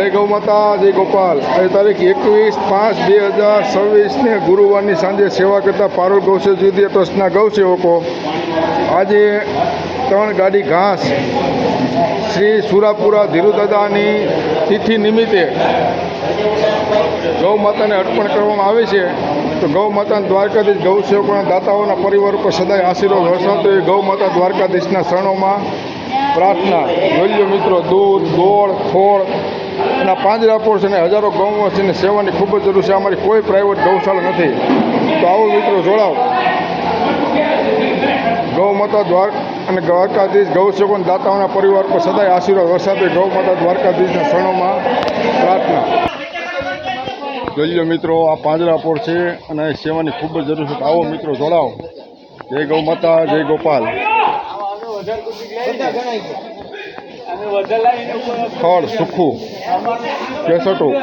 જય ગૌ માતા, જય ગોપાલ। આજે તારીખ 21/5/2026 ગુરુવારની સાંજે સેવા કરતા પારોલ ગૌસેવા યુદ્ધ ટ્રસ્ટના ગૌસેવકો આજે 3 ગાડી ઘાસ શ્રી સુરાપુરા ધીરુદાદાની તિથિ નિમિત્તે ગૌ માતાને અર્પણ કરવામાં આવે છે। તો ગૌ માતાના દ્વારકાધીશ ગૌસેવકોના દાતાઓના પરિવાર ઉપર સદાય આશીર્વાદ વરસાવતો એ ગૌ માતા દ્વારકાધીશના શરણોમાં પ્રાર્થના। જોઈ મિત્રો, દૂધ, ગોળ, ખોળ અને પાંજરાપોળ છે ને હજારો ગૌઓ છે ને સેવાની ખૂબ જ જરૂર છે। અમારી કોઈ પ્રાઇવેટ ગૌશાળા નથી। તો આવો મિત્રો, જોડાઓ। ગૌ માતા દ્વારકાધીશ ગૌસેવકોના દાતાઓના પરિવાર પર સદાય આશીર્વાદ વરસાવતો ગૌ માતા દ્વારકાધીશના શરણોમાં પ્રાર્થના। જોઈ લો મિત્રો, આ પાંજરાપોળ છે અને સેવાની ખૂબ જ જરૂર છે। તો આવો મિત્રો, જોડાઓ। જય ગૌ માતા, જય ગોપાલ। ખડ સુખું કેસટું